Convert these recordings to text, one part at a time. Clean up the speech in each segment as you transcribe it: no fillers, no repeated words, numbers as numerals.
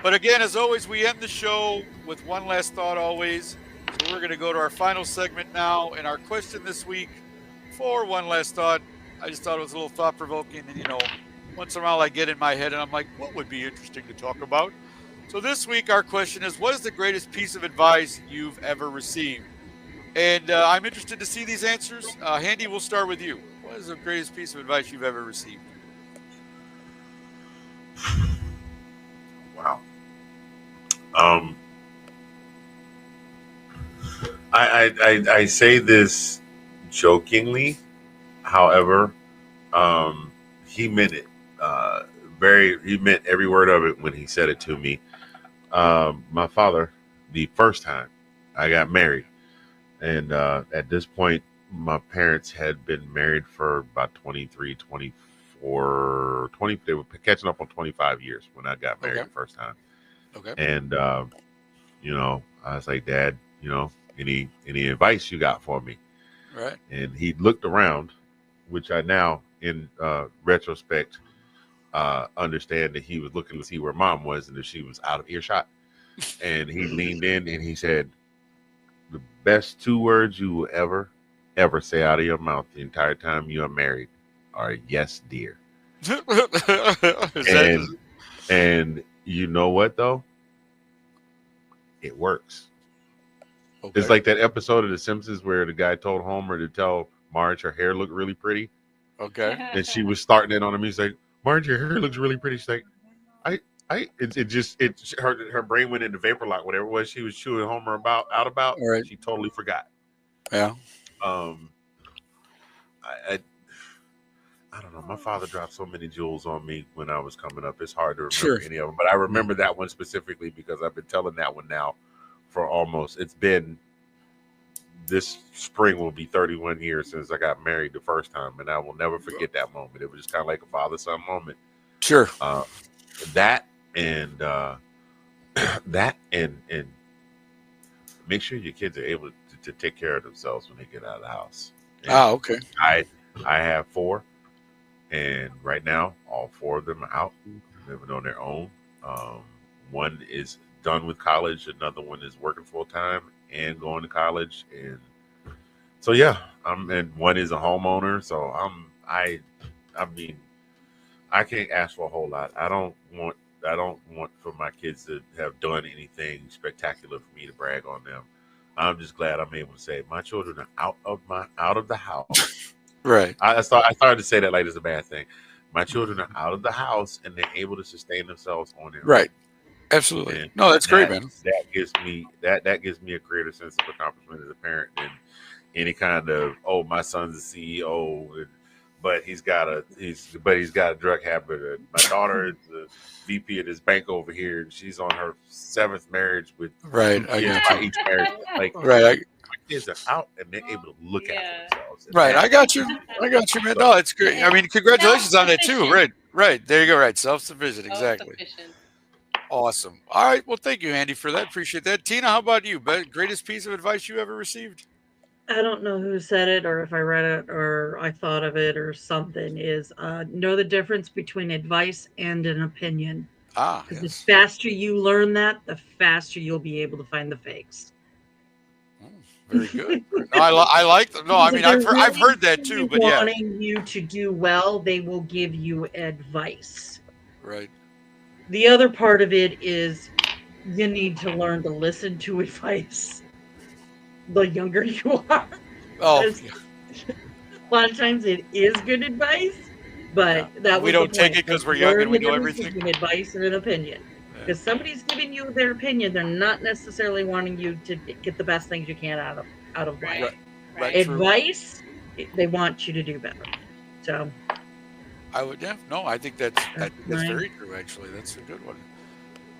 But again, as always, we end the show with one last thought always. So we're going to go to our final segment now. And our question this week for one last thought, I just thought it was a little thought provoking. And, once in a while I get in my head and I'm like, what would be interesting to talk about? So this week, our question is, what is the greatest piece of advice you've ever received? And I'm interested to see these answers. Handy, we'll start with you. What is the greatest piece of advice you've ever received? Wow. Um, I say this jokingly. However, um, he meant it. Uh, he meant every word of it when he said it to me. My father, the first time I got married, and at this point, my parents had been married for about 23, 24, 20. They were catching up on 25 years when I got married Okay. the first time. Okay. And I was like, Dad, any advice you got for me? Right. And he looked around, which I now, in retrospect, understand that he was looking to see where Mom was and if she was out of earshot. And he leaned in and he said, "The best two words you will ever say out of your mouth the entire time you are married are yes, dear." Is that And and you know what though? It works. It's okay? like that episode of The Simpsons where the guy told Homer to tell Marge her hair looked really pretty, Okay. and she was starting it on him. He's like, "Marge, your hair looks really pretty." She's like, her brain went into vapor lock, whatever it was she was chewing Homer about. All right. She totally forgot. Yeah. Um, I, I I don't know. My father dropped so many jewels on me when I was coming up. It's hard to remember Sure. any of them, but I Mm. remember that one specifically because I've been telling that one now for almost. It's been this spring will be 31 years since I got married the first time, and I will never forget that moment. It was just kind of like a father son moment. Sure. Uh, that and that and make sure your kids are able to take care of themselves when they get out of the house. And Ah. Okay. I I have four, and right now all four of them are out living on their own. Um, one is done with college, another one is working full time and going to college, and so yeah, and one is a homeowner. So I mean, I can't ask for a whole lot. I don't want for my kids to have done anything spectacular for me to brag on them. I'm just glad I'm able to say my children are out of the house. Right. I started to say that like it's a bad thing. My children are out of the house and they're able to sustain themselves on their own. Right. Absolutely. And No, that's great, that man. that gives me a greater sense of accomplishment as a parent than any kind of, oh, my son's a CEO, but he's got a drug habit. My daughter is the VP of this bank over here, and she's on her seventh marriage with Right. two I kids got by you. each marriage. Like Right. my kids are out and they're able to look after Yeah. themselves, and Right. that I got you. I got you, man. so No, it's great. I mean, congratulations on that too. Self-sufficient. Right. Right. There you go. Right. Self-sufficient. Exactly. Self-sufficient. Awesome. All right. Well, thank you, Andy, for that. Appreciate that. Tina, how about you? Greatest piece of advice you ever received? I don't know who said it or if I read it or I thought of it or something is know the difference between advice and an opinion. Ah, Because the yes. faster you learn that, the faster you'll be able to find the fakes. Mm, very good. No, I like them. No, I Because mean if they're I've really heard that too, truly but yeah. wanting you to do well, they will give you advice. Right. The other part of it is you need to learn to listen to advice the younger you are. Oh, Because yeah. a lot of times it is good advice, Yeah. but that And we was the don't take point. it Like, because we're young and learn we the know difference everything. between advice and an opinion. Yeah. Because somebody's giving you their opinion, they're not necessarily wanting you to get the best things you can out of life. Right. Right. Right. Right. True. Advice, they want you to do better. So I would. Yeah. No, I think that's that's my very true. Actually, that's a good one.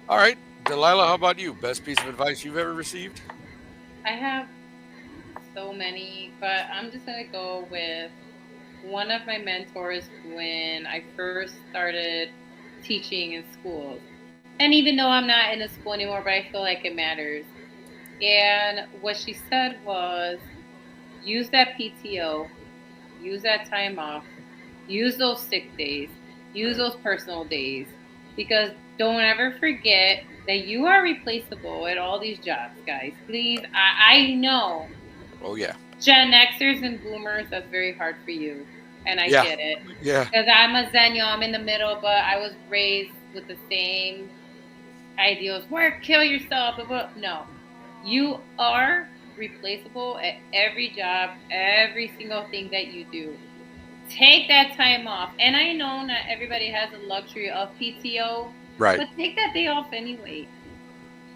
All right, Delilah, how about you? Best piece of advice you've ever received? I have so many, but I'm just gonna go with one of my mentors when I first started teaching in schools. And even though I'm not in a school anymore, but I feel like it matters. And what she said was use that PTO, use that time off, use those sick days, use Right. those personal days. because don't ever forget that you are replaceable at all these jobs, guys. Please, I know Oh yeah. Gen Xers and Boomers, that's very hard for you, and I Yeah. get it. Yeah. Because I'm a Zenyo, I'm in the middle, but I was raised with the same ideals. Work, kill yourself. No, you are replaceable at every job, every single thing that you do. Take that time off. And I know not everybody has the luxury of PTO, Right. but take that day off anyway.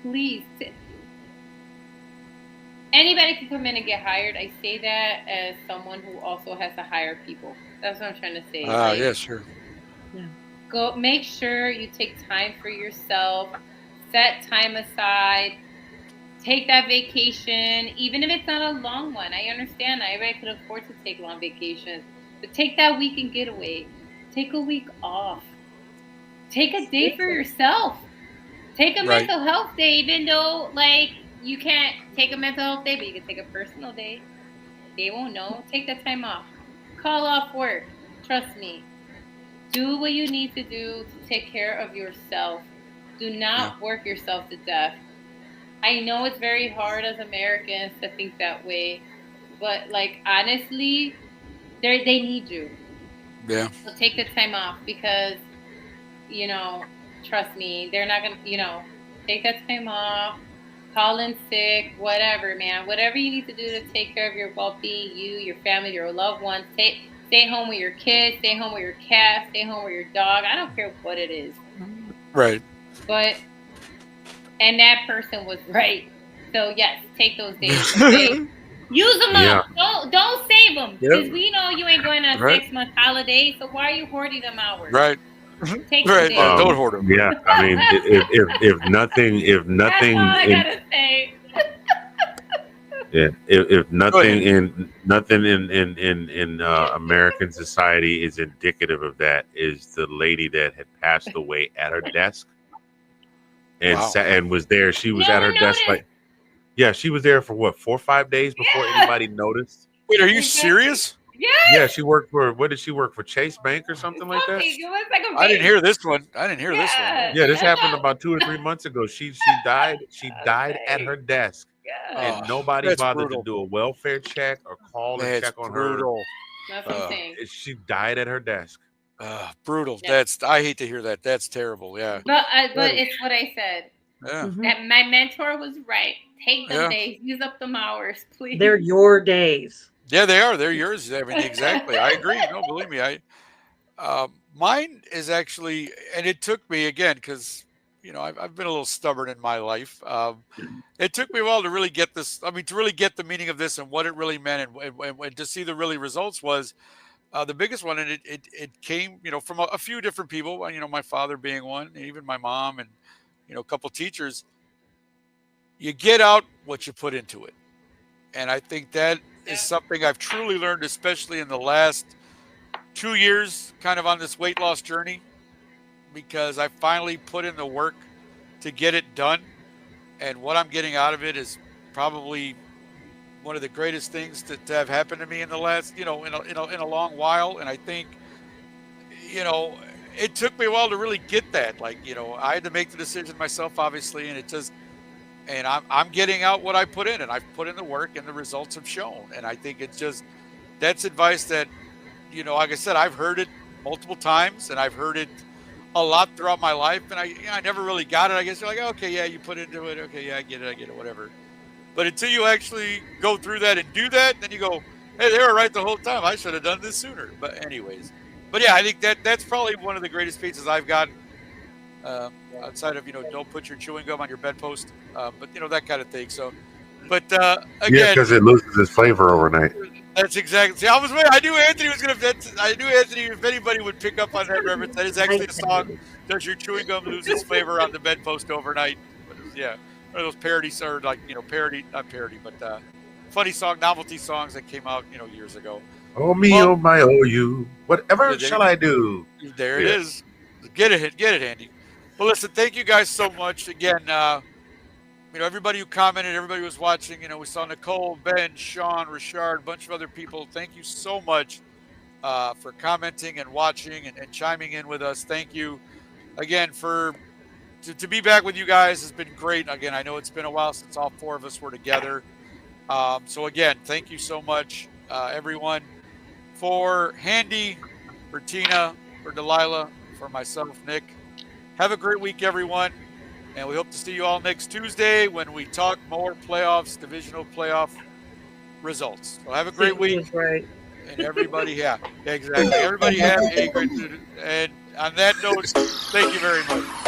Please. Anybody can come in and get hired. I say that as someone who also has to hire people. That's what I'm trying to say. Yeah, sure. Go make sure you take time for yourself. Set time aside. Take that vacation, even if it's not a long one. I understand not everybody could afford to take long vacations, but take that weekend getaway. Take a week off. Take a day for yourself. Take a Right. mental health day, even though like you can't take a mental health day, but you can take a personal day. They won't know. Take that time off. Call off work. Trust me. Do what you need to do to take care of yourself. Do not work yourself to death. I know it's very hard as Americans to think that way, but like honestly, they need you. Yeah. So take the time off because, trust me, they're not gonna, take that time off, call in sick, whatever, man. Whatever you need to do to take care of your well-being, you, your family, your loved ones. Stay home with your kids, stay home with your cat, stay home with your dog. I don't care what it is. Right. But and that person was right. So yes, take those days. Okay? Use them up. Don't save them because we know you ain't going on a 6-month holiday. So why are you hoarding them hours? Right. Take Right. the days. Don't hoard them. Yeah, I mean, if nothing, That's all I gotta say. yeah, if nothing in American society is indicative of that, is the lady that had passed away at her desk and Wow. and was there. She was No at her one desk noticed. she was there for what, 4 or 5 days before anybody noticed. Wait, are you serious? Yeah. Yeah, she worked for, what did she work for, Chase Bank or something like that? It was like a I didn't baby. hear this one. This one. Yeah. Yeah, this That's happened all- about 2 or 3 months ago. She died. She died at Okay. her desk, Yeah. and nobody that's bothered brutal. to do a welfare check or call and That's check on brutal. That's what I'm saying. her. She died at her desk. Brutal. Yeah. I hate to hear that. That's terrible. Yeah. But That is- it's what I said. Yeah. Mhm. That my mentor was right. Take them Yeah. days. Use up them hours, please. They're your days. Yeah, they are. They're yours. I mean, exactly. I agree. No, believe me. Mine is actually, and it took me again because I've been a little stubborn in my life. It took me a while to really get this. I mean, to really get the meaning of this and what it really meant, and to see the really results was the biggest one. And it came, from a few different people. My father being one, and even my mom, and a couple teachers. You get out what you put into it, and I think that is something I've truly learned, especially in the last 2 years, kind of on this weight loss journey, because I finally put in the work to get it done. And what I'm getting out of it is probably one of the greatest things to have happened to me in the last, in a long while. And I think, it took me a while to really get that. Like, I had to make the decision myself, obviously, and I'm getting out what I put in, and I've put in the work, and the results have shown. And I think that's advice that, like I said, I've heard it multiple times, and I've heard it a lot throughout my life, and I never really got it. I guess you're like, okay, yeah, you put into it. Okay, yeah, I get it, whatever. But until you actually go through that and do that, then you go, hey, they were right the whole time. I should have done this sooner. But anyways, yeah, I think that's probably one of the greatest pieces I've gotten. Outside of don't put your chewing gum on your bedpost, but that kind of thing. So, but again, because it loses its flavor overnight. That's exactly. See, I knew Anthony was gonna. I knew Anthony. If anybody would pick up on that reference, that is actually the song. Does your chewing gum lose its flavor on the bedpost overnight? But yeah, one of those parodies, or like parody, not parody, but funny song, novelty songs that came out years ago. Oh me, Well, oh my, oh you. Whatever Yeah, shall I do? There it is. Get it, Andy. Well, listen, thank you guys so much again. Everybody who commented, everybody who was watching. We saw Nicole, Ben, Sean, Richard, a bunch of other people. Thank you so much for commenting and watching and chiming in with us. Thank you. again, to be back with you guys has been great. Again, I know it's been a while since all four of us were together. So again, thank you so much, everyone, for Handy, for Tina, for Delilah, for myself, Nick. Have a great week, everyone. And we hope to see you all next Tuesday when we talk more playoffs, divisional playoff results. So have a great week. Was right. And everybody, yeah, exactly. Everybody have a great, and on that note, thank you very much.